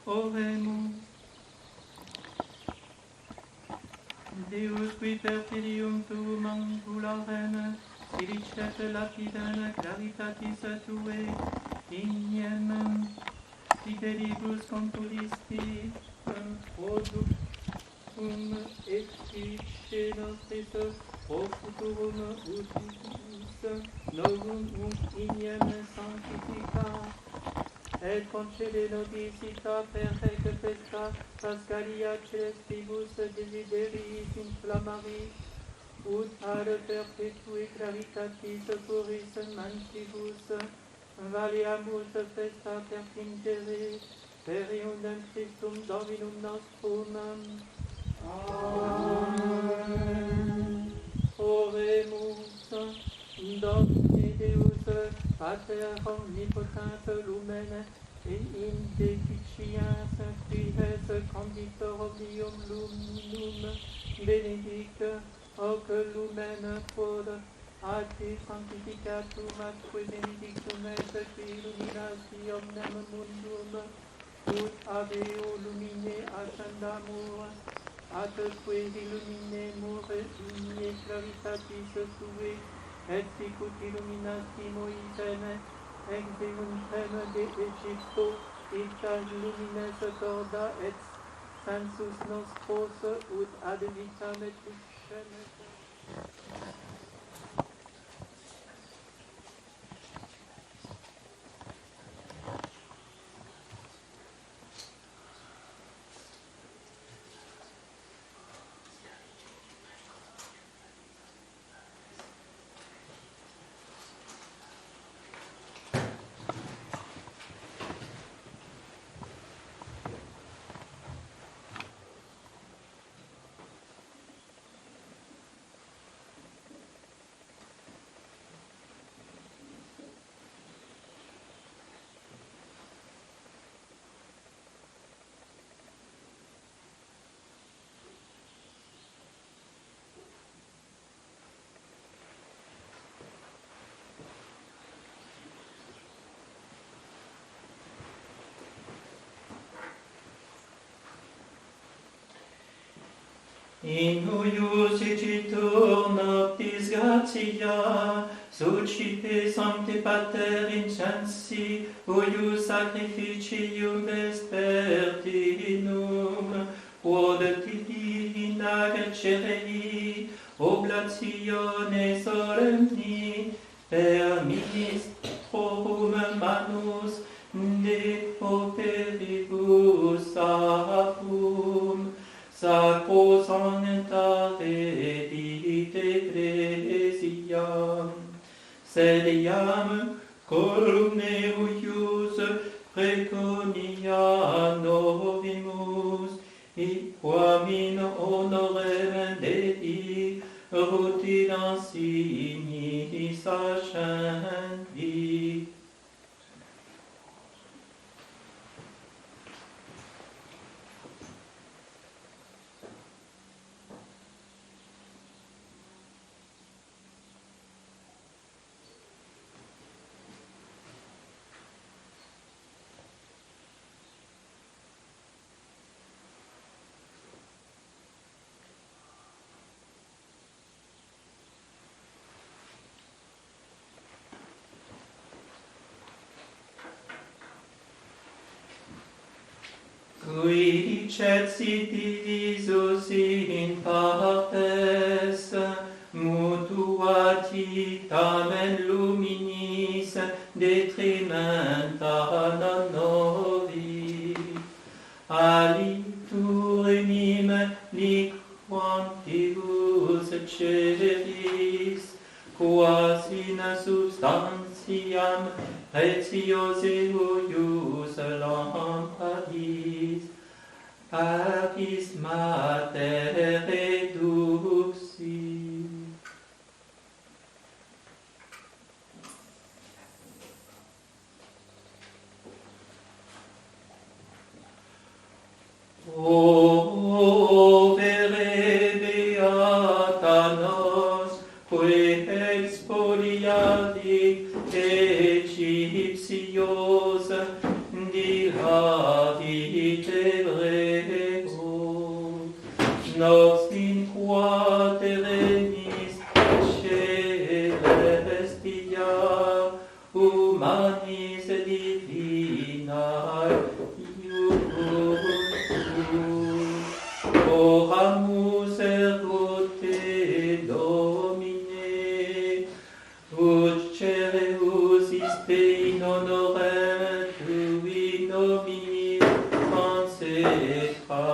Oremus. Deus qui per filium tuum angularem, dilicet lapidem claritatis tuae, ignem fidelibus compulisti, productum effice nostris, pro futurum utilis novum ignem sanctifica, et concede nobisita perfect festa Pascalia celestibus desideriis inflammaris, ut ad perpetui claritatis puris mancibus valeamus festa pertingere per iundem Christum Dominum nostrum. Amen. Oremus. Domine Deus, Pater omnipotens lumen, et in deficiens quies conditor omnium luminum, benedict hoc lumen quod a te sanctificatum atque benedictum est qui illuminas omnem mundum, ut aveo lumine ascendamur, atque illuminemur igne claritatis tuae, et sicut illuminati Moisem ex euntem de Egypto, et ad lumines corda et sensus nostros, ut ad vitam tuscem. In huius icitur noctis gratia, suscipe Sancte Pater incensi, huius sacrificium vespertinum, quod divina recerei, oblatione solemni, per ministrorum manus de operibus apum, Sacro sanctare dite ecclesiam, sediam columne huius preconia novimus, quam in honorem Dei rutina signis ascendi. Qui dicet sit divisus in partes, mutuati tamen luminis detrimenta non novi, alitur enim liquantibus celis, quas in substantiam pretiose huius lampadis, Paris mater reduxi. O vere beata nos, que expoliadi Egyptios dilavi humanis divinae ius. Oramus ergo te, Domine, ut cereus iste in honorem tui nomini consecratus.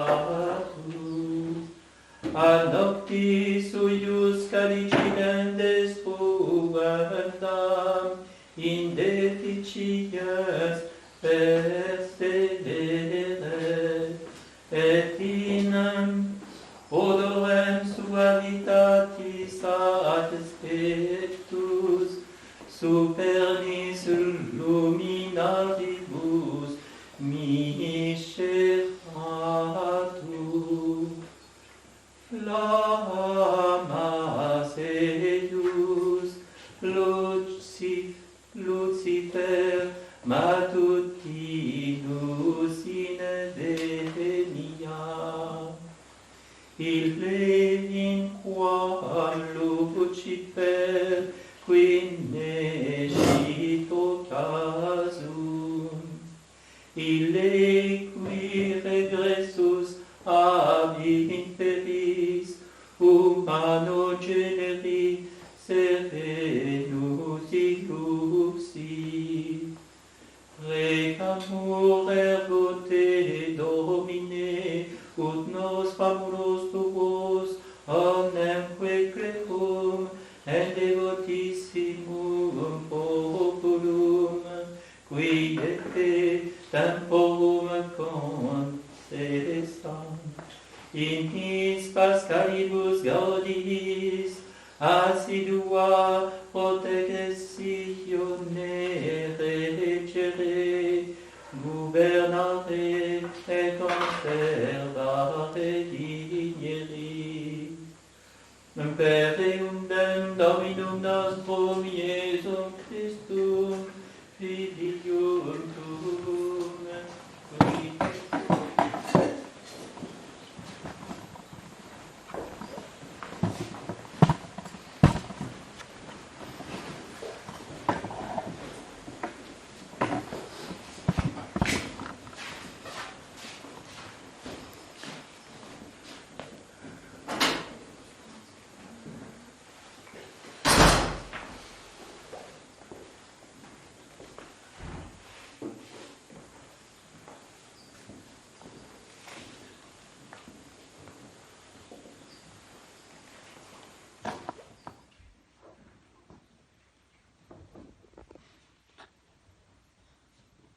A noctis uius calicidentes fuendam, in deficiens perseverere, et in odorem suavitatis ad spectus supernis luminaribus misceratus. Flammas eius Lucifer matutinus in venia. Ille in quam Lucifer qui nescito casum, ille qui regressus ab imperis humano generi serenus illuxi. Recamur ergo te, Domine, ut nos famulos tuos, omnemque clefum, et devotissimum populum, qui de te temporum concessam. In his pascalibus gaudis, assidua protectione reggere, gubernare et conservare digeri. Per eundem Dominum nostrum Iesum Christum, Filium tuum,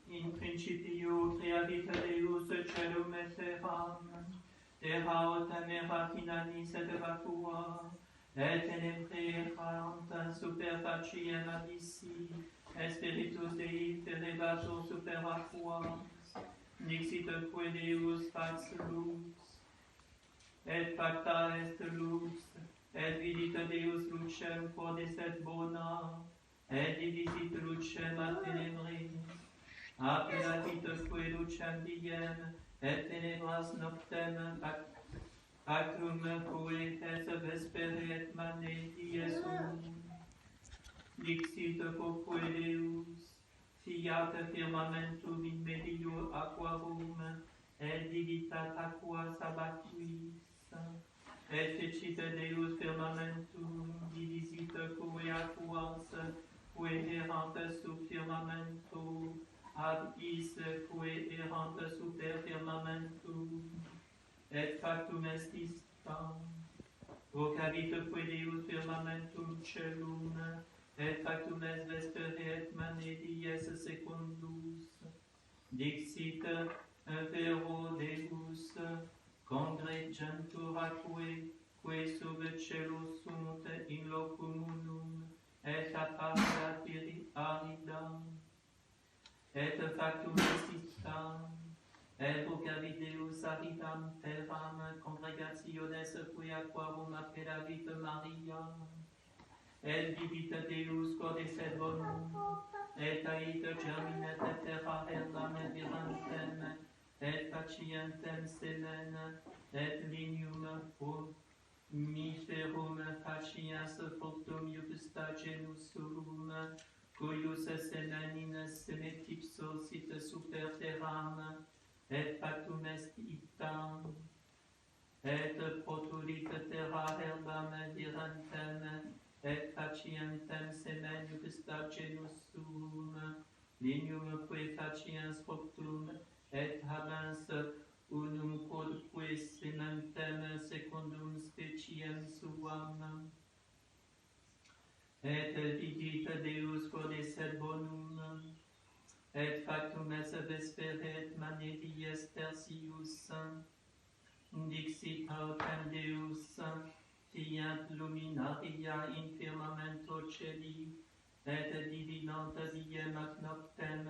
qui in principio creavit Deus celum et terram, terra autem erat in annis et vacua, et tenebrae erant super faciem abyssi, et spiritus Dei ferrebatur super aquas, nixit quae Deus fax lux, et facta est lux, et vidit Deus lucem quodis et bona, et divisit lucem a tenebrae. Appelatit quae lucem diem, et tenebras noctem, pactum quae est vespere et mane dies sum. Dixit quoque Deus, fiat firmamentum in medio aquarum, et divitat aquas ab aquis. Et fecit Deus firmamentum, divisit quae aquas, quae erant sub firmamento, ab is quae erant super firmamentum, et factum estis tam. Vocavit quae Deus firmamentum celum, et factum est vespere et mane dies secundus. Dixit vero Deus, congregentur aquae, quae sub celo sunt in locum unum, et aparte aridam. Et factum estis tam, et vocavit Deus aridam terram congregationes quae aquarum appellavit Maria. Et vivit Deus codis et bonum, et ait germinet terra herdam virantem, et facientem semen, et lignum miferum faciens fructum iusta genus suum, cuius semen in semet ipsos sit super terram, et factum est iptam, et protulit terra herbam virantem, et facientem semen juxta genus suum, lignum que faciens fructum, et habens unum quodque sementem secundum speciem suam. Et vidit Deus codicet bonum, et factum esse vespere et manet dies tertius, dixit autem Deus, fiat luminaria in firmamento celi, et divinant diem ac noctem,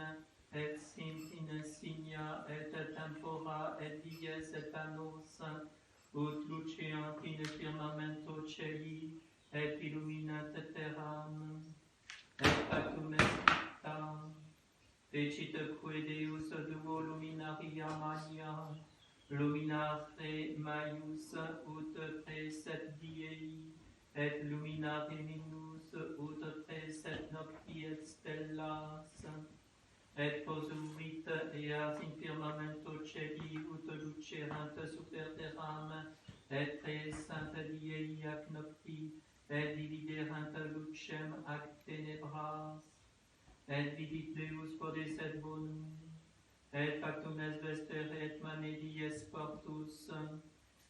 et sint in signa, et tempora, et dies et annos, ut luceant in firmamento celi, et illuminat terram, et factum est iptam, fecit que Deus duo luminaria mania, luminare maius ut praeset diei, et luminare minus ut praeset nocti et stellas, et posuit eas in firmamento celi ut lucerant super terram, et praesant diei ac nocti, et dividerant lucem ac tenebras, et vidit Deus codicet bonum, et factum est vespere et manet dies quartus,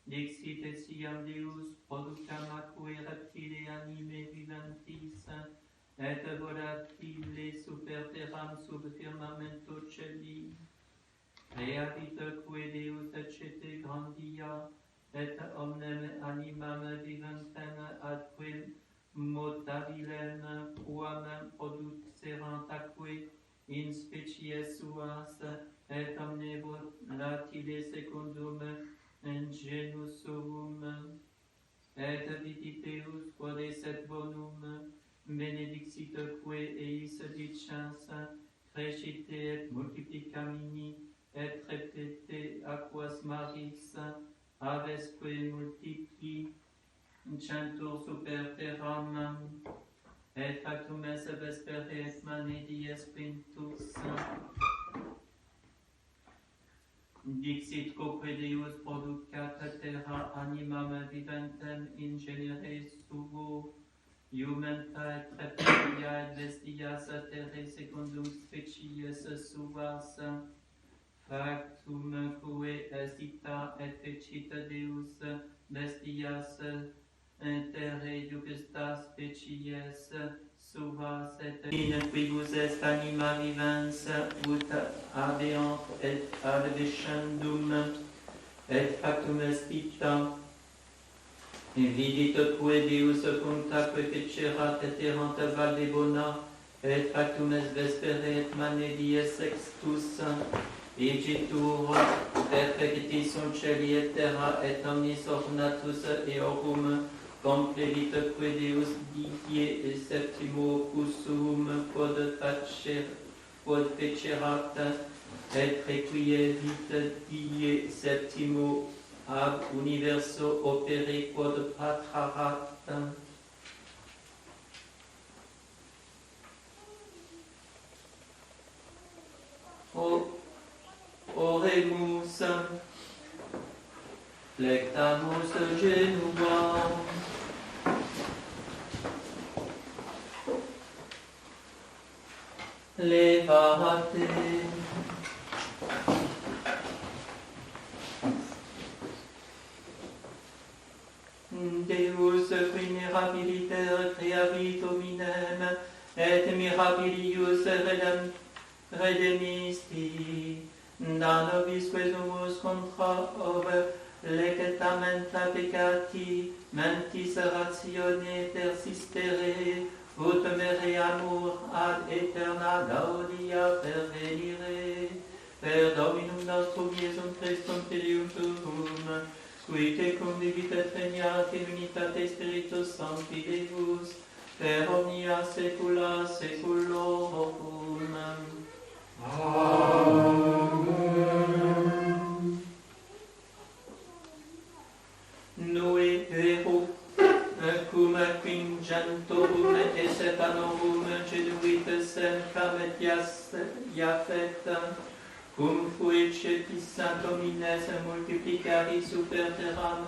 dixit essiam Deus productam aquae reptile anime vivantis, et volatile super terram sub firmamento celi, reavit que Deus ecce grandia, et omnem animam vivantem adque motabilem quam producerant aquae in species suas, et omne volatile secundum genus suum, et vidit Deus codicet bonum, benedixit que eis dicens, crescite et multiplicamini, et repete aquas maris, avesque multipli centur super terram, et factum esse vespere et manet dies quintus, dixit quoque Deus producat terra animam vivantem in genere suo, iumenta et reptilia et bestias terrae secundum species suas, factum quae est ita et fecit Deus bestias terrae juxta species suas, et in quibus est anima vivens ut habeant et advescendum, et factum est ita, vidit que Deus punctaque fecerat et errant valde bona, et factum est vespere et manet dies sextus, Igitur perfecti sunt celi et terra, et omnis ornatus eorum, complevit que Deus die septimo cusum quod fecerat, et requievit die septimo ab universo opere quod patrarat. Oremus, flectamus genua. Levate. Deus qui mirabiliter creavit hominem, et mirabilius redemisti, da nobisque sumus contra lectamenta peccati, mentis ratione persistere, ut mereamur ad aeterna gaudia pervenire, per Dominum nostrum Iesum Christum Filium tuum, qui tecum vivit et regnat in unitate Spiritus Sancti Deus, per omnia saecula saeculorum. Amen. Noi ero cum quingentorum et sepanorum genuit sem camet Iafet, cum fuecetis Domines multiplicari super terram,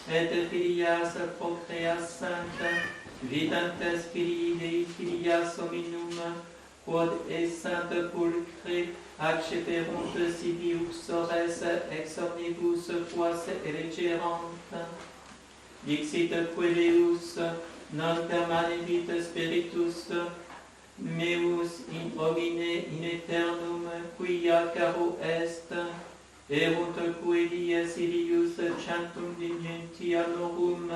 et filias procreas sancta, vidantes filii Dei filias hominum, quod essant pulcre, acceperunt sibi uxores ex omnibus quas elegerant. Dixit Queleus, non permanebit spiritus meus in homine in aeternum, quia caro est, erunt Coelius Ilius chantum digentianorum,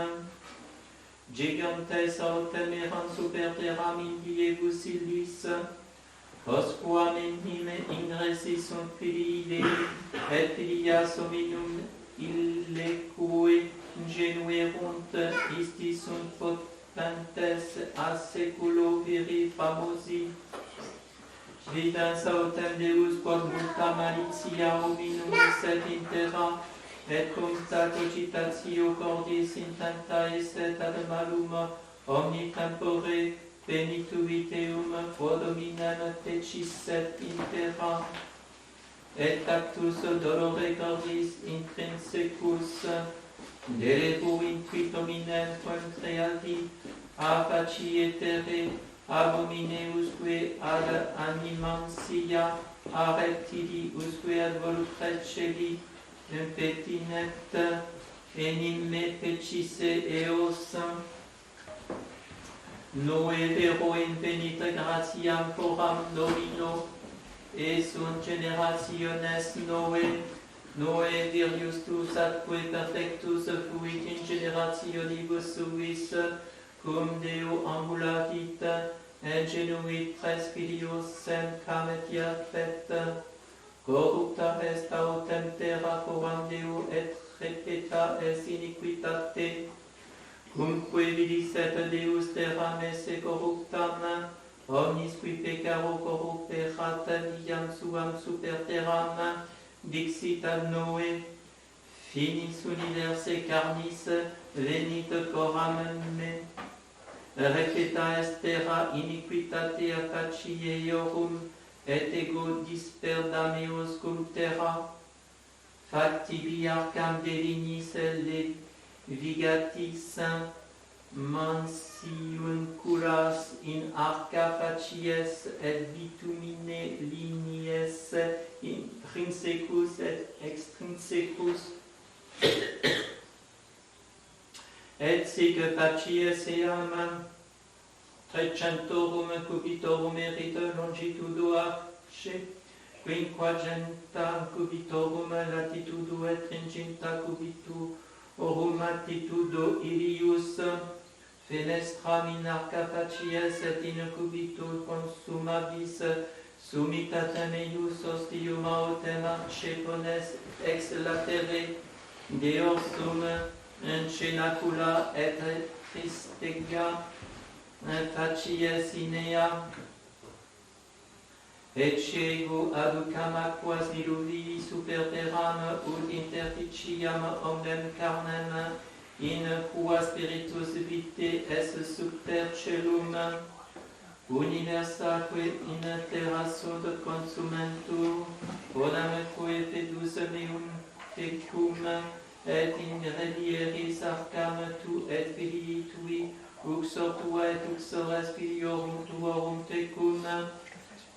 gigantes autem erant super terram in diebus illis, quosquam in hime ingressis sunt filii Dei, et filias hominum illeque ingenuerunt, isti sunt potentes a seculo viri famosi. Videns autem Deus quod multa malicia hominum esset in terra, et consta cogitatio cordis intenta esset ad malum omni tempore penituiteum quod hominem tecisset in terra, et tactus dolore cordis intrinsecus delevo intuit hominem contrari a facie terre, ab homine usque ad animam sia, a reptili usque ad voluptas celi, impetinet enim me pecisse eos. Noe vero invenita gratiam foram Domino, et sunt generationes Noe vir justus atque perfectus fuit in generationibus suis, cum Deo ambulatit, ingenuit tres filios sem camet Iafet, corrupta est autem terra foram Deo et repeta est iniquitate, cumque vidis et Deus terram esse corruptam, omnis qui peccaro corruperat viam suam super terram, dixit ad Noe, finis universe carnis, venit coram me, repeta est terra iniquitate a facie eorum, et ego disperda meos cum terra, factibi arcam delinis levigatis, mansiunculas in arca facies et bitumine linies intrinsecus et extrinsecus, et sic facies eam 300 cubitorum erit longitudo arce, quinquagenta cubitorum latitudo et 30 cubitorum altitudo ilius, fenestram in arca facies et in cubitur consumabis sumitatem eius ostium autem arce pones ex latere deorsum cenacula et tristega facies inea, et cego aducam aquas diluvii super terram ut interficiam omnem carnem, in qua spiritus vitae es super celum, universaque in terra sunt consumentur, bonamque fedus meum tecum, et in relieris arcam tu et filii tui, uxor tua et uxores filiorum tuorum tecum,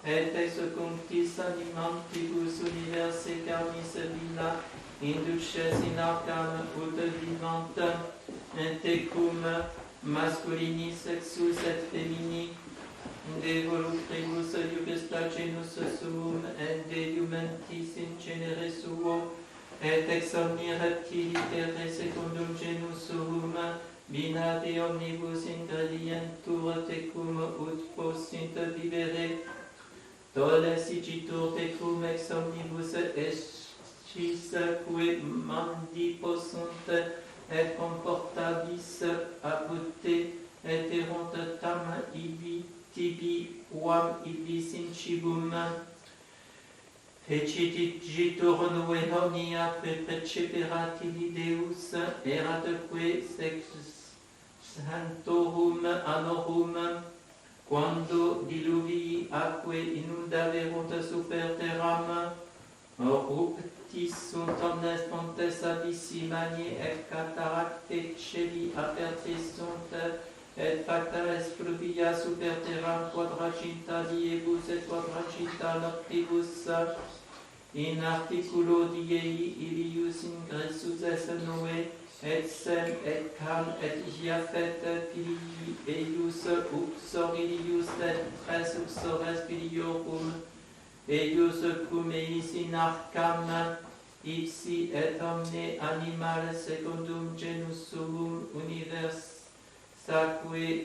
et ex cunctis animantibus universe carnis villa, induces in arcam ut vivant, tecum masculinis sexus et femini, de voluptribus iugusta genus suum, et de iumentis in genere suo, et ex omni reptili terre secundum genus suum, bina de omnibus ingredientur tecum ut possint vivere, tolle sigitur tecum ex omnibus escis que mandi possunt et comportabis apute et erunt tam ibi tibi uam ibis in cibum, fecigitur Noe omnia preceperat illi Deus, eratque sex santorum annorum, quando diluvii acque inundaverunt super terram, ruptis sunt omnes fontes abyssimani et cataracte celi apertis sunt, et factares fluvia super terram quadraginta diebus et quadraginta noctibus, in articulo diei ilius ingressus es Noe, et Sem, et Cam, et Japhet, filii eius, uxor ilius, et tres uxores filiorum, eius cum eis in arcam, ipsi et omne animal secundum genus suum universaque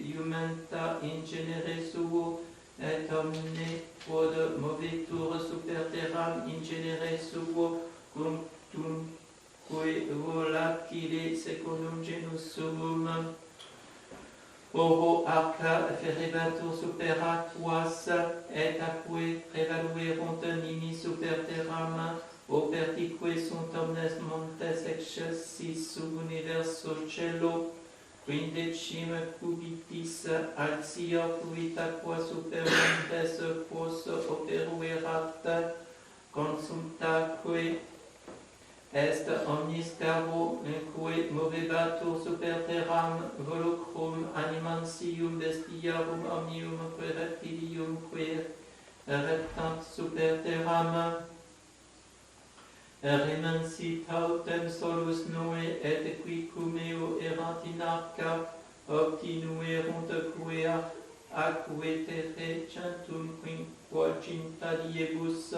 iumenta in genere suo, et omne quod movetur super terram in genere suo, cum tumque volatile secundum genus suum, oro arca ferebatur super aquas, et aquae prevaluerunt nimi super terram, opertique sunt omnes montes excelsis sub universo cello, quindecim cubitis altior fluit aqua super montes quos operuerat, consumptaque est omnis caro, quae movebatur super terram, volucrum animantium bestiarum omnium quae reptilium quae reptant super terram, remansit autem solus Noe, et qui cum eo erant in arca, obtinuerunt quae aquae terre centum quinquaginta diebus.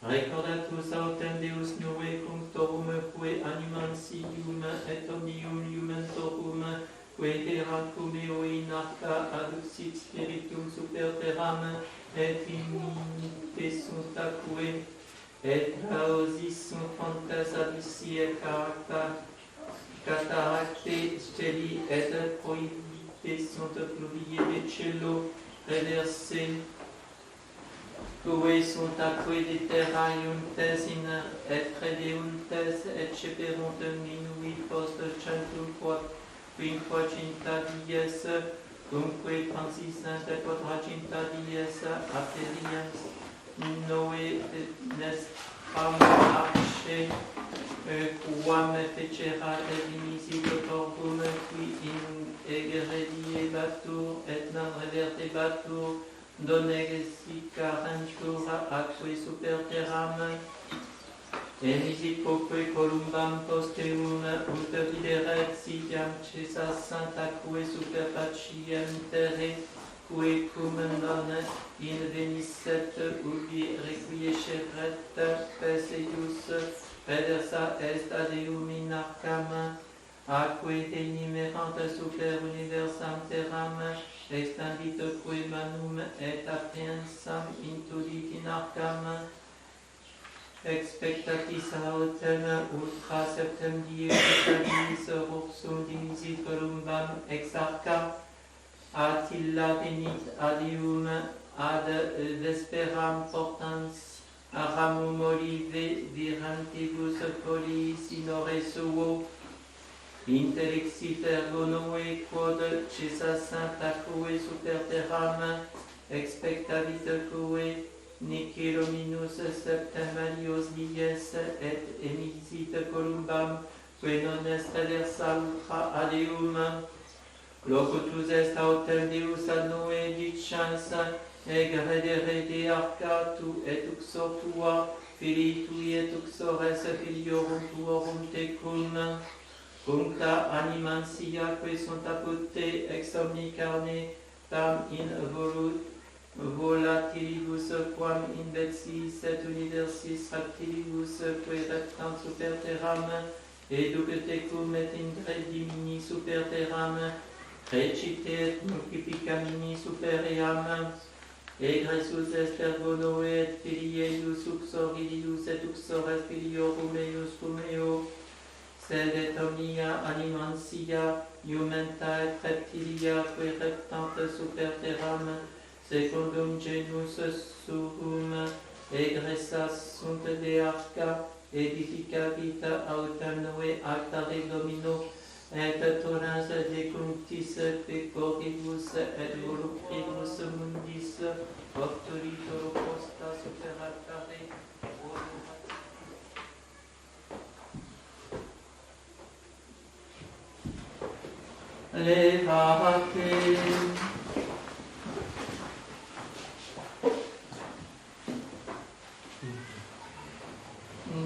Recordatus autem Deus Noe cunctorum quae animantium et omnium iumentorum quae erant cum eo in arca aduxit spiritum super terram, et finite sunt aquae, et clausis sunt fontes abyssi et cataracte steli, et prohibite sunt fluvie de cello reverse, quae sunt aquae de terra iuntes in et predeuntes, et ceperunt minui post centum quinquaginta dies, cumque transissent et quadraginta dies aperiens Noe nestram arche, quam fecera et dimisit corpum, qui in egrediebatur et non revertebatur, donegesicarentur aquae super terram, emisit quoque columbam posteum ut videret sitiam cessant aquae super faciem terre, quae cum non invenisset ubi requiesceret pes eius, reversa est ad eum in arcam, aquae tenimerant super universam terram, extenditque manum et appreensam intudit in arcam, expectatis autem ultra septem die stabilis rursum dimisit columbam ex arca, Attila venit ad eum ad vesperam portans aramum olive virantibus foliis in ore suo, intellexit ergo Noe quod cessant aquae super terram, expectavit quae nihil minus septem alios dies, et emisit columbam, quae non est reversa ultra ad eum. Locutus est autem Deus ad Noe dicens, egredere de arca tu et uxor tua, filii tui et uxores filiorum tuorum tecum, cuncta animantia que sunt apute ex omni carne, tam in volatilibus quam in vexis et universis reptilibus quae reptant super terram, educ tecum et ingredimini super terram, recite et multiplicamini super eam, egressus est ergo Noe et filii eius uxor ilius et uxores filiorum eius cum eo, sed et omnia animantia iumenta et reptilia quae reptant super terram, secundum genus suum, egressas sunt de arca, edificavit autem Noe altare Domino, et torrens decuntis pecoribus et voluptibus mundis, obturitor posta super altare, levate.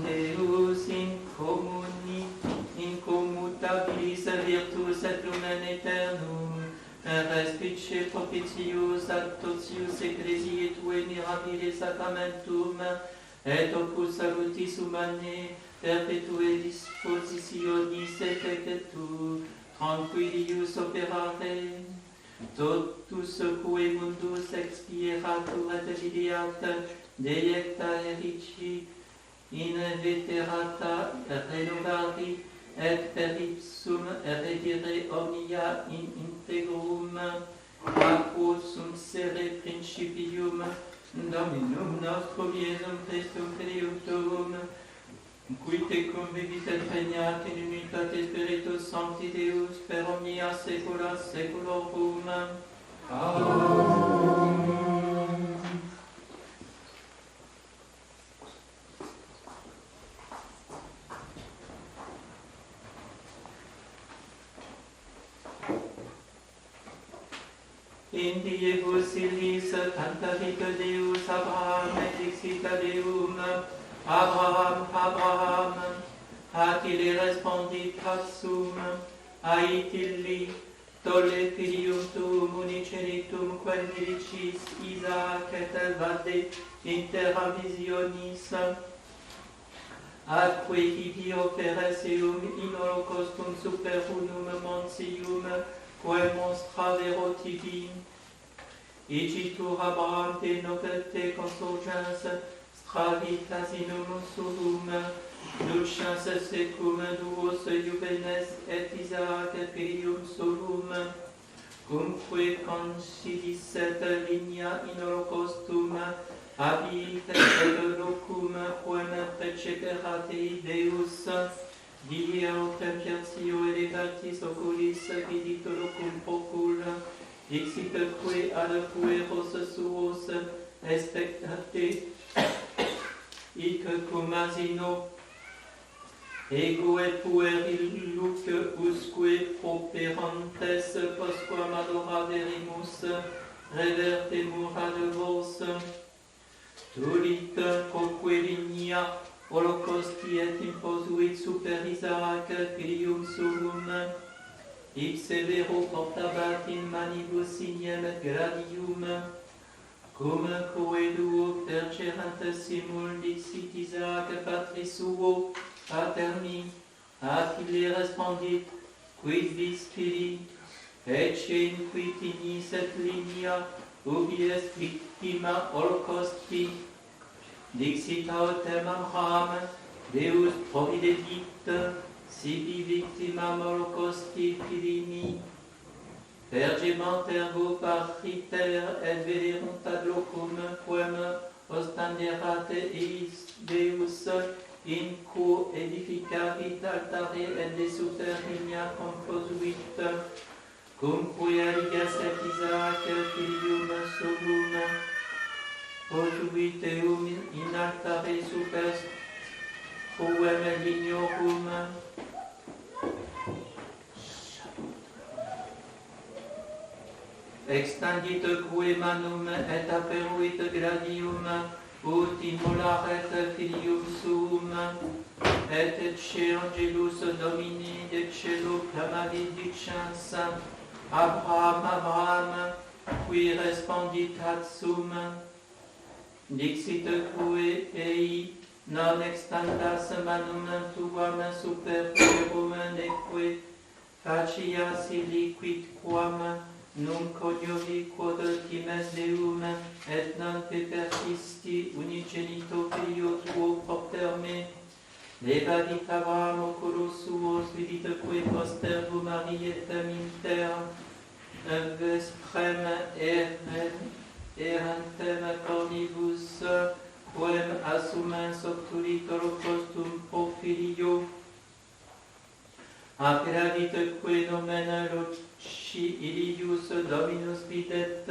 Deus incommutabilis virtus et lumen aeternum, respice propitius ad totius ecclesiae tuae mirabile sacramentum, et opus salutis humanae perpetue dispositionis effectu, tranquillius operare, totus quae mundus expiratur et videat, deiecta erici, in veterata renovari et per ipsum redire omnia in integrum, aquosum sere principium Dominum nostrum Iesum Christum Filium Tuum, qui tecum vivit et regnat in unitate Spiritus Sancti Deus per omnia saecula saeculorum. Amen. In diebus illis cantavit Deus Abraham et dixit Deum, Abraham, Abraham, ac ille respondit tatsum, ait illi, tolle filium tuum uniceritum, quem milicis Isaac et vade intera visionis, atque hibi oferes eum in holocaustum super unum monsium, quae monstra vero tibi, icitur Abraham te novete consurgens, stravitas in unum suum, dulcens secum duos juvenes et Isaac filium suum, cumque considis et ligna in holocaustum, habit et locum quem preceperate Deus, die autempertio elevatis oculis vidit locum procul, dixit que ad pueros suos expectate, ic cum asino, ego et pueril luc usque properantes postquam adoraberimus, revertemur ad vos, tulit quoque lignia holocausti et imposuit super Isaac filium suum, ipse vero portabat in manibus signem et gradium, cum coeduo percerant simul dixit Isaac patris suo, pater mi, ac ille respondit, quid vis fili, ecce in qui tinis et linia, ubi est victima holocausti, dixit autem Abraham, Deus providedit, sibi victimam holocausti filii, pergement ergo pariter et vederunt ad locum, quem ostanderat eis Deus, in quo edificavit altare et de super ligna composuit, cumque aligas et Isaac filium suum, posuit eum in altare super quem lignorum, extendit quae manum et aperuit gradium, ut immolaret filium suum, et ecce angelus Domini de celo clamavit dicens, Abraham, Abraham, qui respondit tatsum, dixit quae ei non extendas manum tuam super puerum, neque facias illi quidquam nunc coniovi quod times Deum, et non pepercisti unigenito filio tuo propter me. Levavit Abraham oculos suos, vidit quae postergo Marietem inter vesprem erantem cornibus, quem assumens obtulit holocaustum pro filio, Aperavitque nomen loci ilius Dominus videt,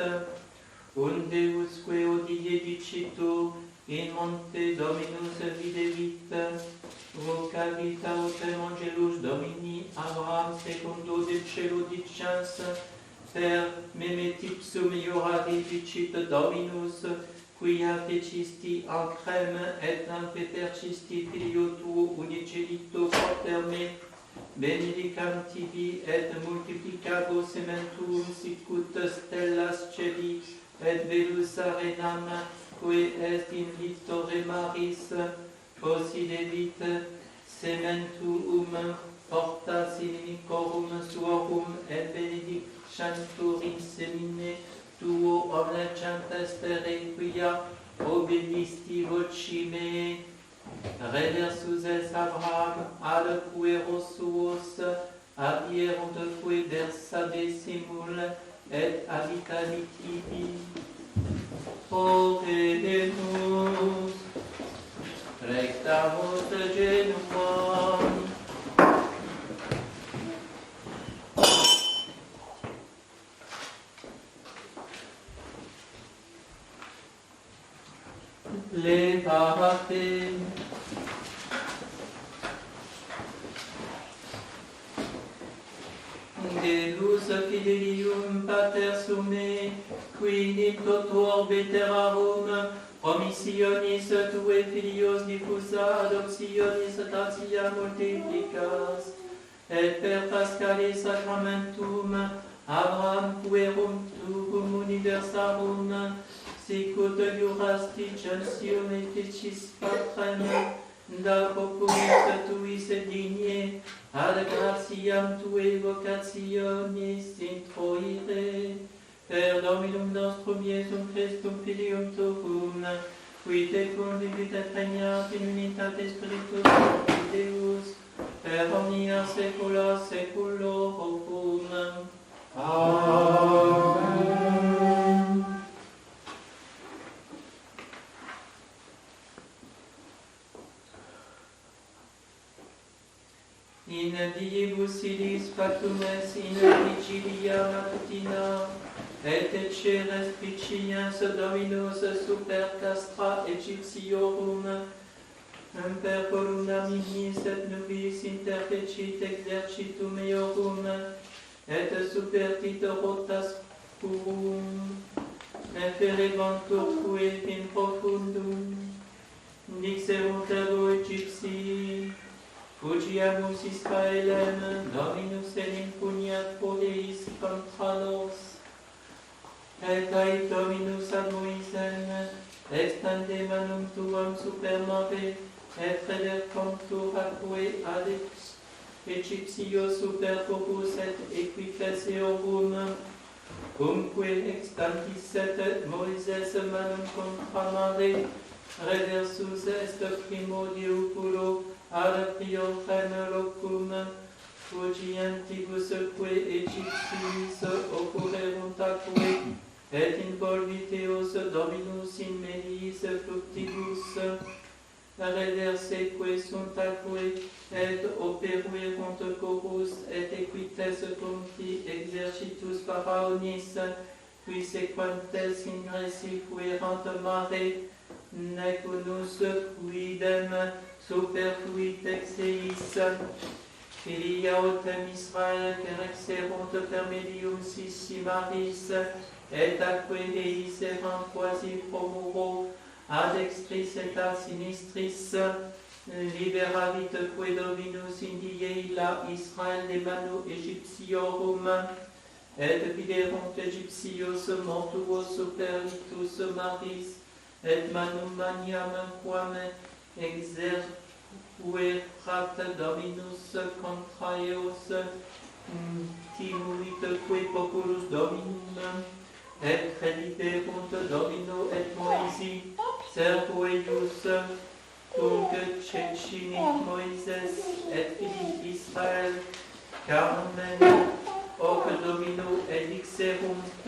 un Deusque odie dicitur, in monte Dominus videvit, vocavit autem angelus Domini Abraham secundo de celo dicens, per memetipsum iorari dicit Dominus, quia fecisti ancrem et impetercisti filio tuo unicelito pater me, benedicam tibi et multiplicabo sementum sicut stellas celi, et velus arenam, que est in victore maris, possidevit sementum portas inimicorum suorum, et benedictantur in semine tuo omnecent est requia, obedisti voci me. Reversus es Abraham ad pueros suos, adierunt que versa decimul, et habitamit ibi. Oremus, rectamus genuam. Levate. Deus fidelium pater sume, qui niptotor veterarum, promissionis tue filios diffusa adoptionis tatia multiplicas, et per pascale sacramentum Abraham puerum tuum universarum, sicut jurasti censio et fectis patrem, da populis tuis digne, ad gratiam tue vocationis introire, per Dominum nostrum Iesum Christum Filium tuum, qui tecum vivit et regnat in unitate Spiritus Sancti Deus, per omnia saecula saeculorum. Amen. In diebus ilis factum es in vigilia matutina, et ecce respiciens Dominus super castra Egyptiorum, per columna minis et nubis interfecit exercitum eorum, et supertit rotas purum, inferebantur quae in profundum, dixerunt ergo Egyptii, fugiamus Israelem, Dominus enim puniat podeis contra nos, et ait Dominus ad Moisem, extende manum tuam super mare, et fredercantur aquae ad Egyptio super popus et equipes eorum, cumque extantis et Moises manum contra mare, reversus est primo diuculo, ad priorem locum, fugientibus que Egyptiis occurrerunt aquae, et involviteos Dominus in mediis fluctibus, reverseque sunt aquae, et operuerunt corus, et equites conti exercitus Pharaonis, qui sequentes ingressi fuerant mare, nec unus quidem superfuit exeis, filia autem Israel querexerunt per medium sissimaris, et aquae eis erant quasi promuro, ad extris et a sinistris, liberavit que Dominus in die illa Israel de manu Egyptiorum, et viderunt Egyptios mortuos super litus maris, et manum maniam quam exerpuerat Dominus contra eos, timuit que populus Dominum, et crediterunt Domino et Moisi, servo eius, tunc cecinit Moises et filii Israel, carmen hoc Domino edixerunt.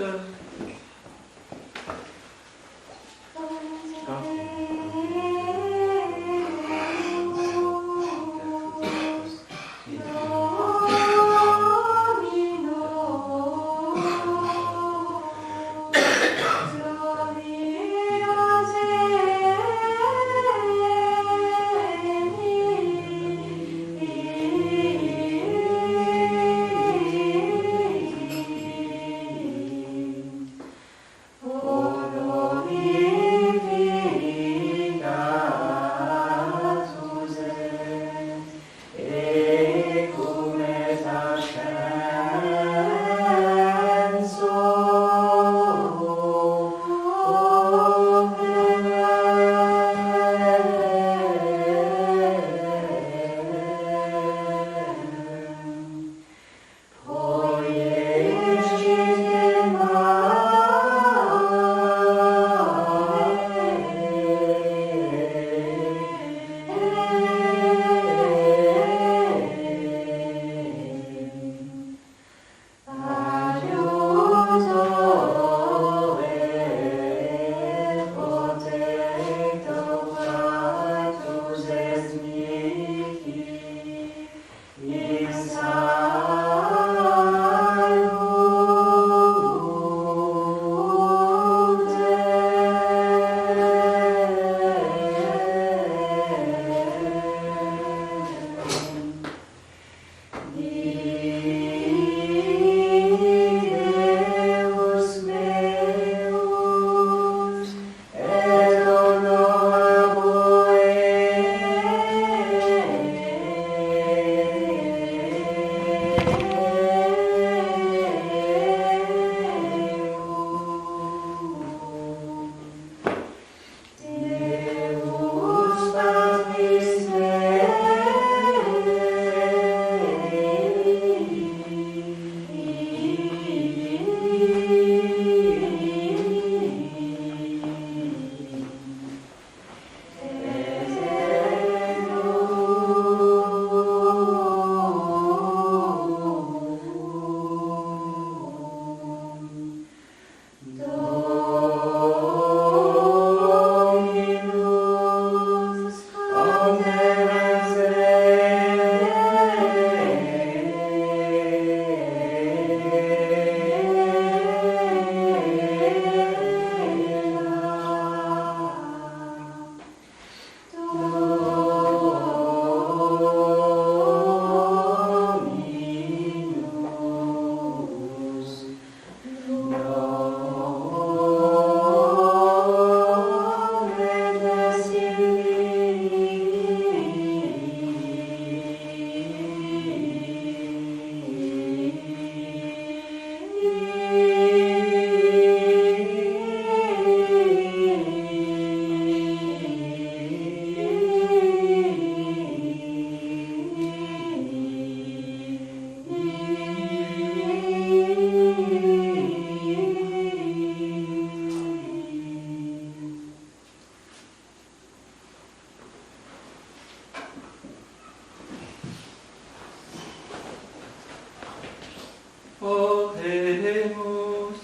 Oremus,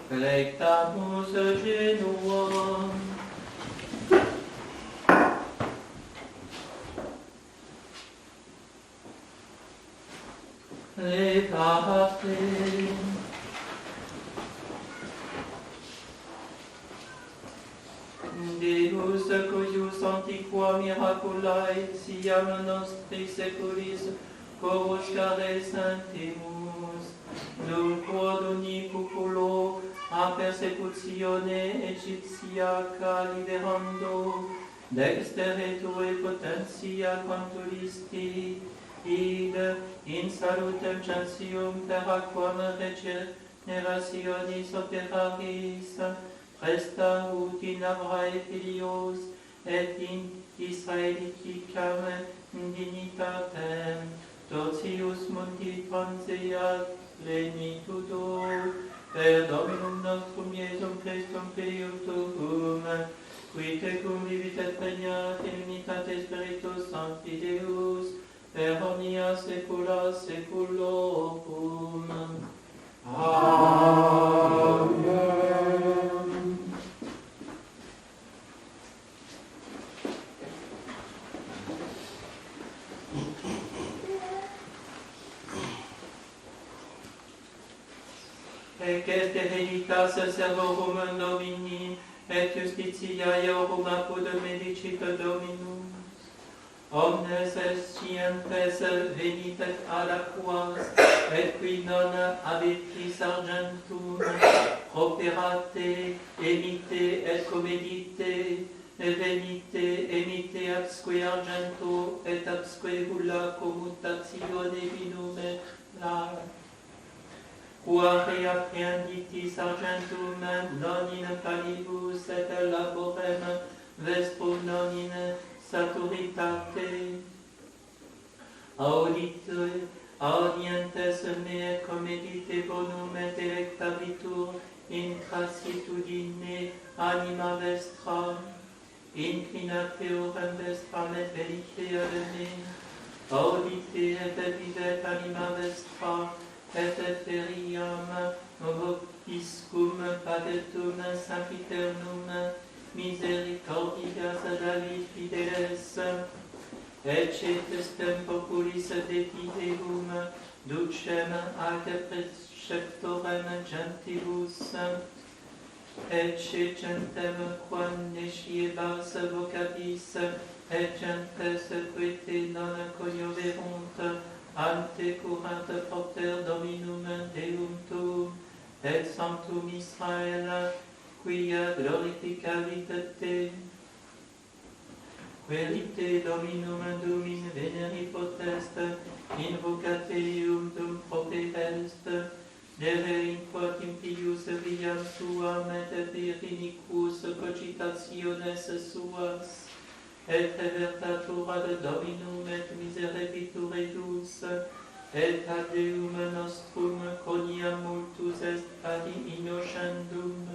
Lectamus genuam. Legate. Deus, cuius antiqua miraculae, siam nostri seculis, coruscare santimus, dulquo doni cuculo, a persecutione Egyptiaca liberando, dextere tue potentia quantulisti, id in salutem chantium per aquam regenerationis operaris, presta ut in Abrae filios, et in Israeliticam dignitatem, totius mundi transeat plenitudo, per Dominum nostrum Iesum Christum Fium Tuum, qui tecum vivit et regnat in unitate Spiritus Sancti Deus, per omnia saecula saeculorum. Amen. Ec est hereditas servorum Domini, et justitiae orum apud medicita Dominus. Omnes scientes venit ad aquas, et qui non habetis argentum, properate, emite et comedite, venite, emite absque argento, et absque ulla commutatione vinum la. Quare apprehenditis argentum non in calibus et laborem vespro non in saturitate. Audientes me comedite bonum et electabitur in crassitudine anima vestra. Inclinate orem vestram et velite ad me. Audite et vivet anima vestra. Et feriam vobiscum patetum sempiternum misericordias David fideles, et cetustem populis detidevum ducem ad preceptorem gentibus, et cegentem quam nesciebas vocabis, et gentes quete non conioverunt, ante curant propter Dominum Deum tuum, et sanctum Israel, quia glorificavit te. Querite Dominum Domin veneri potest, invocate eum dum prope est, dere in quod impius viam suam et virinicus cogitationes suas, et vertatur ad Dominum et miserebitur eius, et ad Deum nostrum coniam multus est ad innocendum.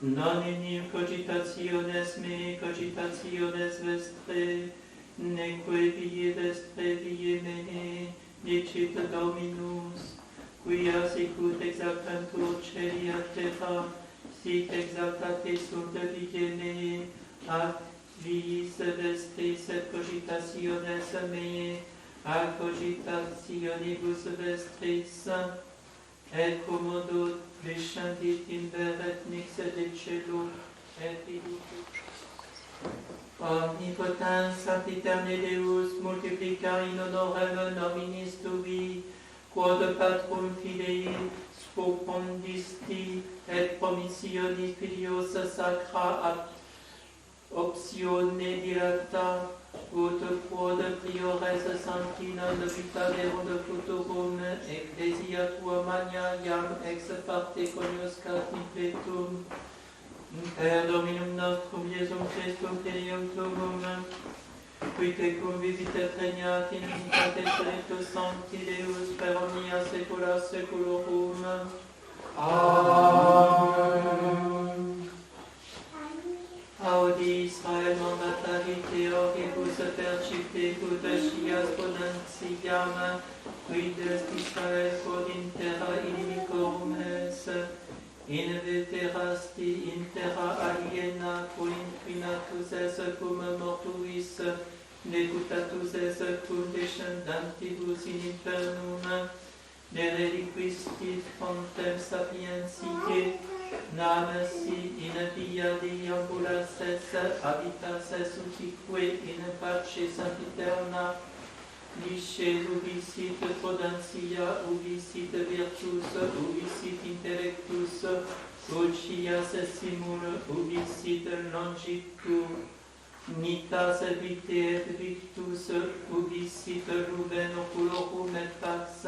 Non enim cogitationes me, cogitationes vestre, neque vie vestre vie mene, dicit Dominus, quia sicut exaltantur celi et terra, sic exaltate sunt vie mene, ad viis vestris et cogitationes mei, ad cogitationibus vestris, et commodo descendit in ver et nix de celo, et vidutur. Omnipotens sempiterne Deus, multiplica in honorem nominis tubi, quod patrum Filii scopondisti et promissionis filios sacra optione dilecta, ut quod priores sancti non vitaverunt futurum ecclesia tua magna iam ex parte coniuscat impetum, per Dominum nostrum Iesum Christum filium tuum, qui tecum vivit regnat in unitate Spiritus Sancti Deus per omnia saecula saeculorum. Amen. Audi Israel mandatari oribus perciptecut scias ponentiam, quid est Israel quod in terra inimicorum es, in veterasti in terra aliena, cum inquinatus es cum mortuis, deputatus es cum descendantibus in infernum, de reliquisti fontem sapientiae, namasi in via deambulas es, habitas es utique in pace sempiterna, Disce ubisit prudentia, ubisit virtus, ubisit intellectus, ucias simul, ubisit longitud, vitae et victus, ubisit lumen oculorum et pax,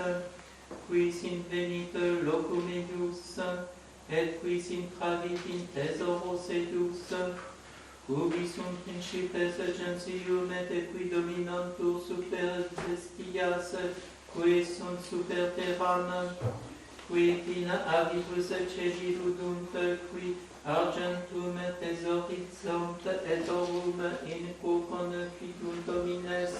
quis invenit locum eius, et quis intravit in thesaurus eius, ubi sunt principes gentium et qui dominantur super bestias, qui sunt super terram, qui in avibus celi ludunt, qui argentum thesaurisunt et aurum in quo confidunt domines,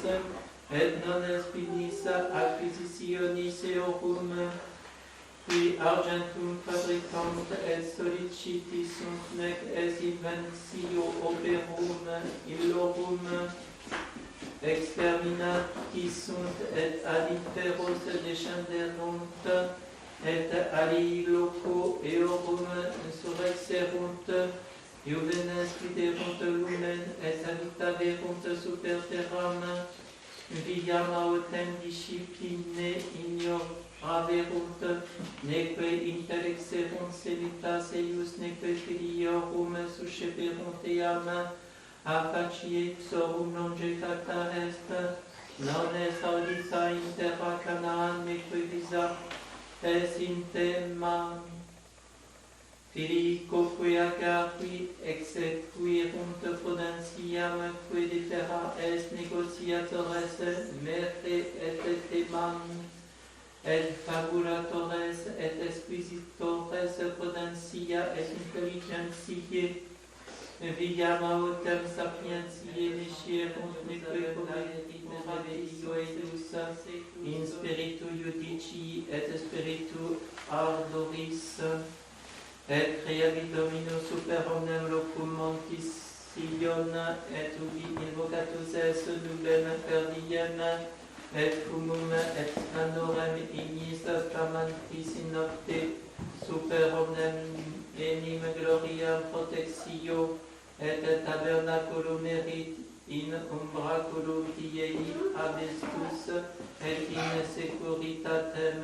et non est finis acquisitionis eorum, qui argentum fabricant et soliciti sunt, nec es inventio operum illorum, exterminati sunt et aliferos descenderunt, et alii loco eorum insurrexerunt, iuvenes viderunt lumen et habitaverunt super terram, viam autem discipline ignoraverunt, neque intellexerunt semitas eius, neque filiorum susceperunt eam, a facie ixorum non jecata est, non est audita in terra Canaan, neque visa es in tema. Filii quoque agari exequirunt prudentiam, quae de terra est negociatores mere et temam, et fabulatores et exquisitores prudentia et intelligentiae, viam autem sapientiae nescerunt, neque comerit revelio eius, in spiritu iudici et spiritu ardoris, et creavit Dominus super omnem locum montis Sion, et ubi invocatus es nubem per diem, et fumum et anorem ignis clamantis in nocte, super omnem enim gloria protexio, et tabernaculum erit in umbraculum diei abestus, et in securitatem,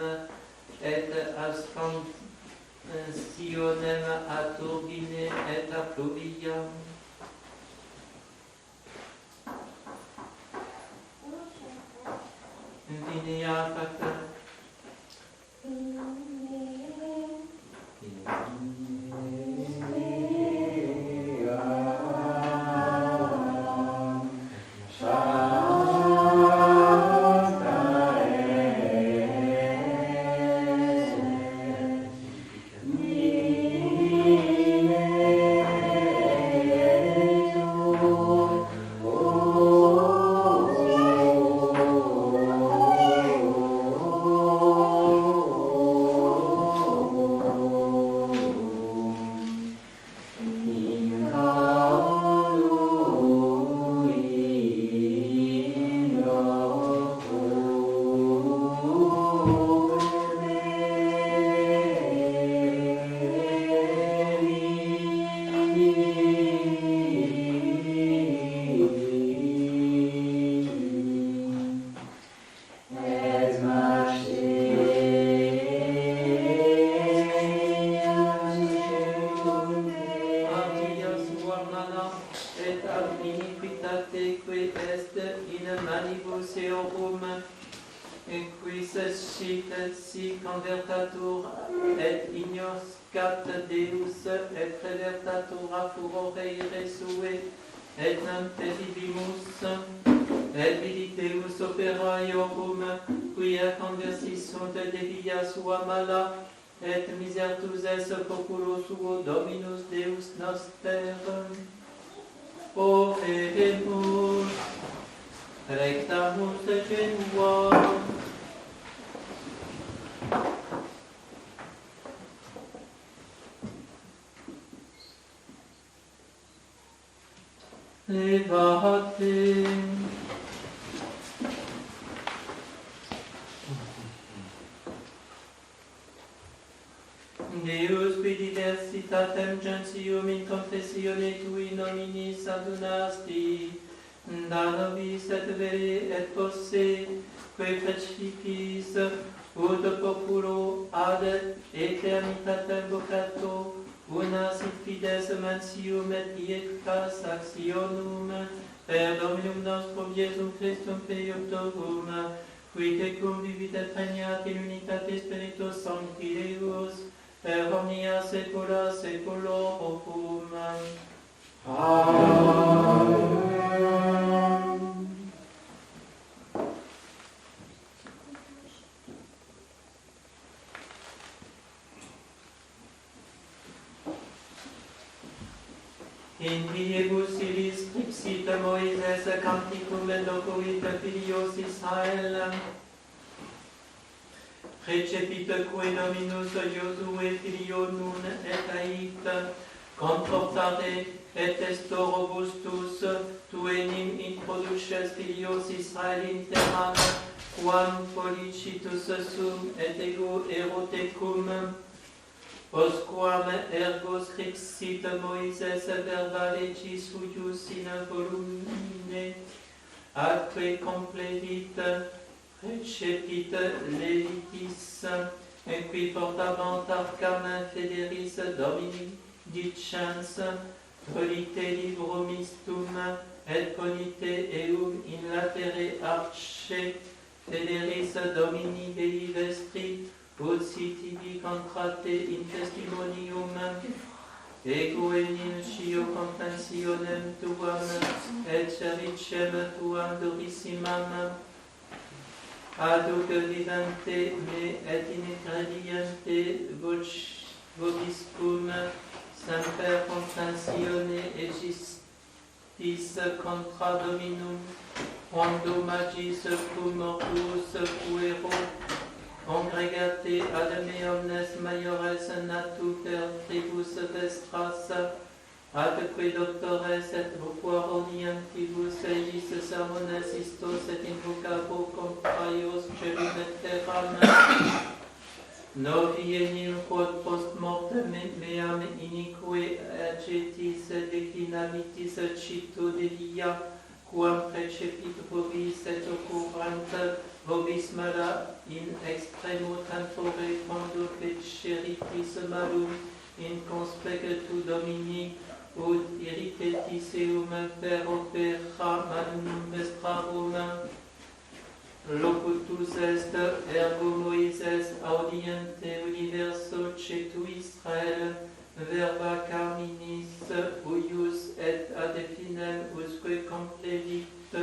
et ascansionem a turbine et a pluvia. Vinea Pater. et ab iniquitate qui est in manibus eorum, et qui sit si convertatur et ignos cat Deus et revertatur a furore irresue, et nam peribimus, et vidi Deus opera eorum, quia conversis sunt de via sua mala, et misertus es populo suo Dominus Deus noster. Oremus, rectamus de genua. Levate. Deus qui diversitatem gentium in confessione tui nominis adunasti, da nobis et vere et posse, que precipicis ut populo ad eternitatem vocato, una sit fides mansium et iectas actionum, per Dominum nostrum Iesum Christum Filium, qui tecum vivit et regnat in unitate Spiritus Sancti Deus, per omnia saecula saeculorum. Amen. In diebus ilis scripsit Moises canticum locuit filios Israel, recepit que Dominus Iosue filio nun et ait, confortare et esto robustus, tu enim introduces filios Israel in terram, quam folicitus sum et ego erotecum, posquam ergo scripsit Moises verba legis huius in volumine, atque complevit, recepit Levitis, et qui portavant arcam federis Domini dicens, polite librum istum, et polite eum in latere arce, federis Domini Dei vestri, ut sitibi contrate in testimonium, ego enim scio compassionem tuam, et servicem tuam durissimam, aduc vivante me et incrediente vobiscum, semper compassione existis contra Dominum, quando magis cum mortuus puero, congregate ad me omnes maiores natuter tribus vestras, atque doctores et voquor audientibus eis sermones istos et invocabo compraios celum et terram, novi enim quod post mortem meam inique agetis declinamitis cito de via, quam precepit vobis et occurrant vobis mala in extremo tempore quando feceritis malum in conspectu Domini, ut irritetis eum per opera magnum vestrarum, locutus est ergo Moises audiente universo cetu Israel, verba carminis huius et ad finem usque complevit.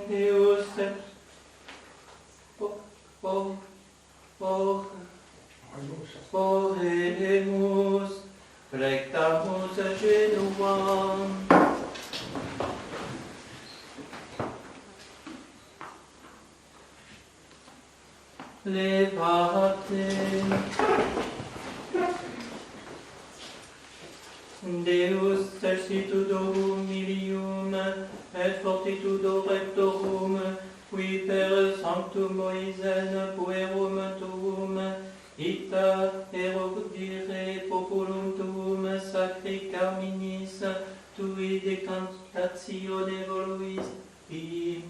Deus, oremus, flectamus genuam. Levate. Deus certitudorum milium et fortitudo rectorum, qui per sanctum Moisen puerum tuum, ita erodire populum tuum sacri carminis, tui decantatione voluisti,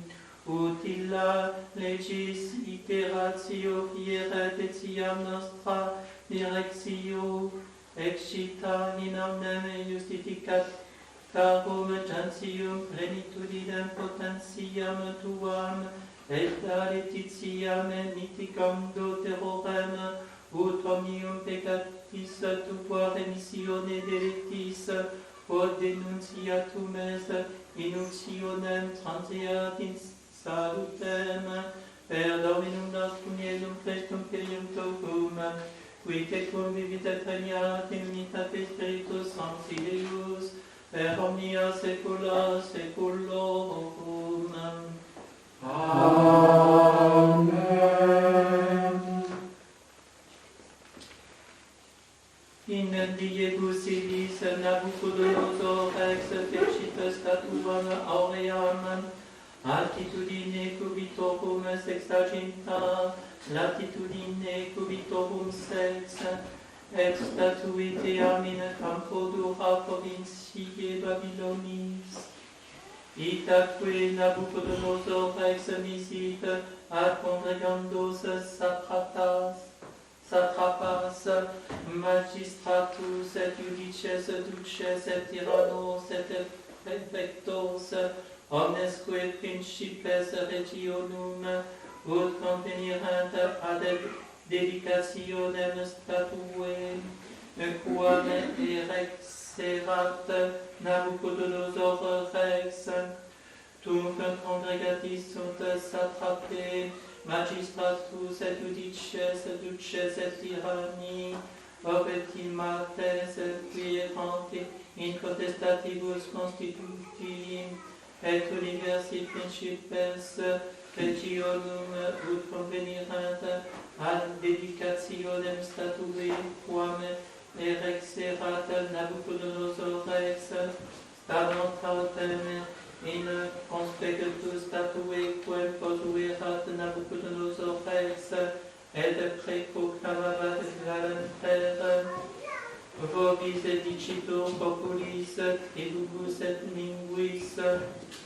utila legis iteratio fieret etiam nostra directio, excita in omnem justificatarum gentium plenitudinem potentiam tuam, et a letitiam mitigando terrorem, ut omnium peccatis tua remissione delectis, quod denunciatum est inuntionem transeat in salutem, per Dominum nostrum Iesum Christum filium tuum, qui tecum vivit et regnat in unitate Spiritus Sancti Deus, per omnia saecula saeculorum. Amen. In diebus illis Nabucodonosor ex fecit statuam auream, altitudine cubitorum sexaginta, latitudine cubitorum sex, et statuit eam in campo dura provinciae Babylonis. Itaque Nabucodonosor ex misit ad congregandos satrapas, magistratus et judices, duces et tyrannos et prefectos, omnesque principes regionum, ut convenirent ad dedicationem statuae, quam erexerat Nabucodonosor rex, tunc congregatis sunt satrapae, magistratus et judices, duces et tyranni, optimates qui erant in cotestatibus constituti, et universi principes regionum, ut convenirent ad dedicationem statuae, quam erexerat Nabucodonosor rex, stadant autem in conspectus statuae, quem posuerat Nabucodonosor rex, et preproclamabat galanter, vobis dicitur populis, tribus et linguis,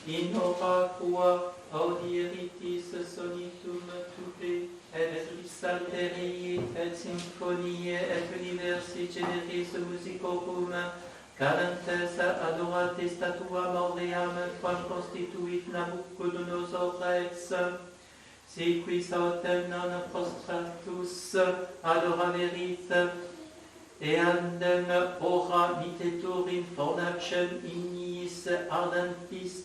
in hora qua audieritis sonitum tube, et psalterii, et symphoniae, et universi generis musicorum, calantes adorate statuam auream, quam constituit Nabucodonosor rex, si quis autem non prostratus adoraverit, eandem ora mitetur in fornacem ignis ardentis,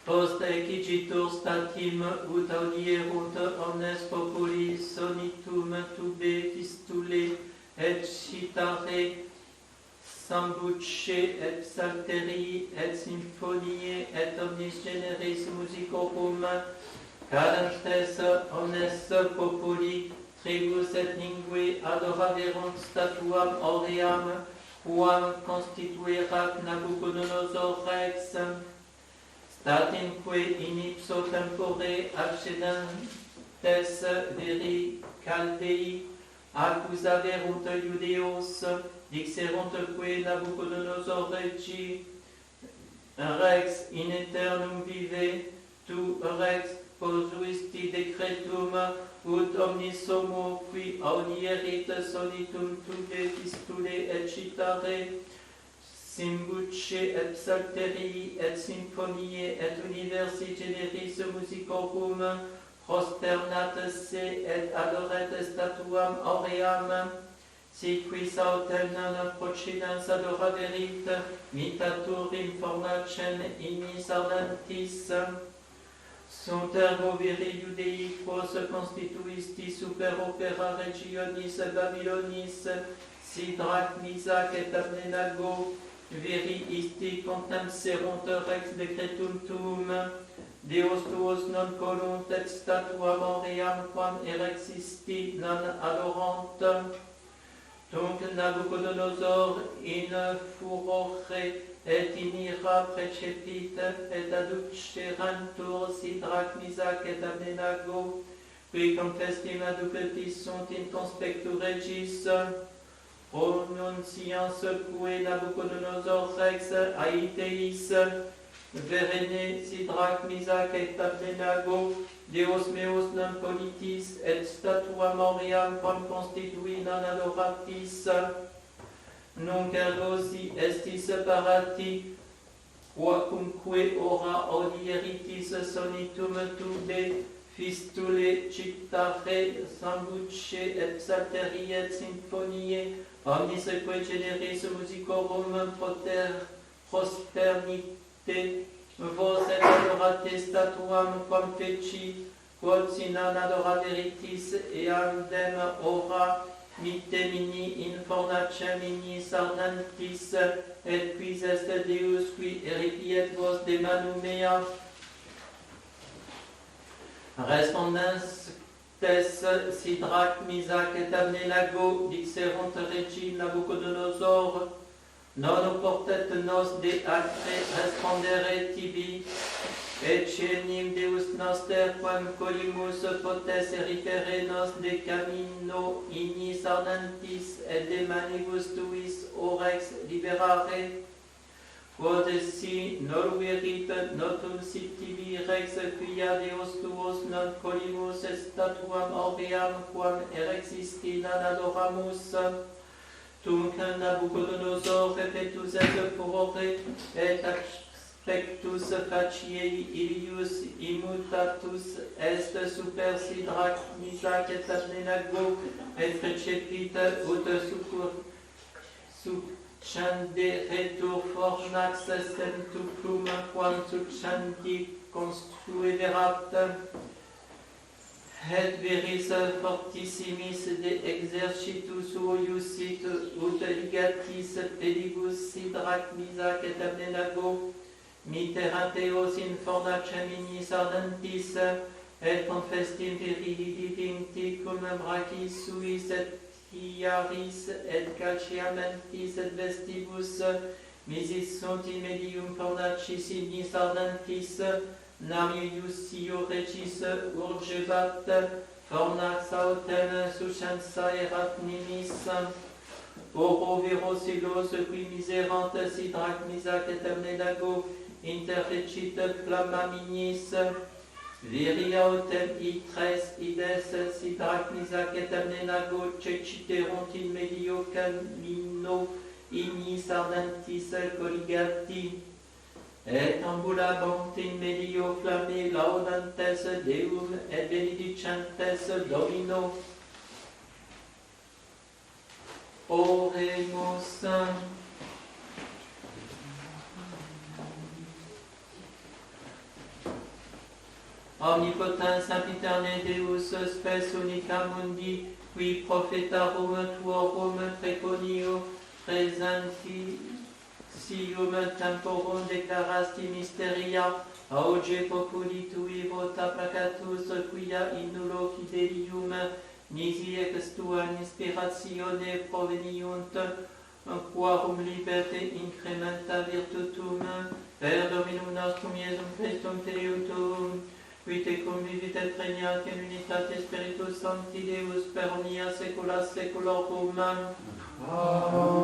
post ecigitur statim ut audierunt omnes populis sonitum tube fistule et citare sambuce et psalterii et symphoniae et omnis generis musicorum, calantes omnes populi, tribus et lingue adoraverunt statuam auream, quam constituerat Nabucodonosor rex, statimque in ipso tempore accedantes veri Chaldei, accusaverunt Judeos, dixerunt que Nabucodonosor regi rex in aeternum vive, tu rex posuisti decretum, ut omnis homo qui audierit sonitum tube fistule et citare, symbuce et psalterii et symphoniae et universi generis musicorum, prosternat se et adoret statuam auream, si quis autem non procidens adoraverit, mitatur informacem ignis ardentis, sunt ergo viri Judei quos constituisti super opera regionis Babylonis, Sidrach, Misach et Abednego, viri isti contempserunt rex decretum tuum, Deus tuos non colunt et statua Moriam quam erexisti non adorant. Donc Nabucodonosor in furore et in ira precepit et aducerantur Sidrach, Misach et Abednego, qui confestim aducetis sunt in conspectu regis, pronuncians quae Nabucodonosor rex aeteis, verene Sidrach, Misach et Abednego, Deus meus non colitis et statua Moriam quam constitui non adoratis, nunc ergo si estis separati, quacumque ora audieritis sonitum tube, fistule, citare, sambuce et psalterie et symphonie, omnisque generis musicorum prosternite, vos et adorate statuam quam feci, quod si non adoraveritis eandem ora, mitemini in fornacem ignis ardentis, et quis est Deus qui eripiet vos de manu mea. Respondens Sidrach, Misach et Abednego dixerunt regi Nabucodonosor, non oportet nos de acre respondere tibi, et cenim Deus noster quam colimus potes eripere nos de camino ignis ardentis et de manibus tuis orex liberare, quod si noluerit notum sit tibi rex quia Deus tuos non colimus statuam auream quam erexisti non adoramus. Tunc Nabucodonosor repetus et furore et aspectus faciei ilius immutatus est super Sidrach, Misach et Abednego, et precepit ut succenderetur fornax centuplum quam succenti construerat, et viris fortissimis de exercitus uiusit ut ligatis pedibus Sidrach, Misach et Abednego, mitterant eos in fornacem ignis ardentis, et confestim virili divinti cum bracis suis et hiaris et calciamentis et vestibus, misis sunt in medium fornacis ignis ardentis, nam iusio regis urgebat, fornax autem suscensa erat nimis, oro verosilos qui miserant Sidrach, Misach et Abednego, interrecit flamma mignis, viri autem itres ides Sidrach, Misach et Abednego ceciterunt in medio camino ignis ardentis colligati, et ambulabant in medio flamme laudantes Deum et benedicentes Domino. Oremus. Omnipotens sempiterne Deus, spes unica mundi, qui prophetarum tuorum preconio presentium temporum declarasti mysteria, auge populi tui vota placatus, quia in nullo fidelium nisi ex tua inspiratione proveniunt, quarum liberte incrementa virtutum, per Dominum nostrum Iesum Christum Filiotum, qui te convivit et regnat in unitate Spiritus Sancti Deus per omnia saecula saeculorum. Amen.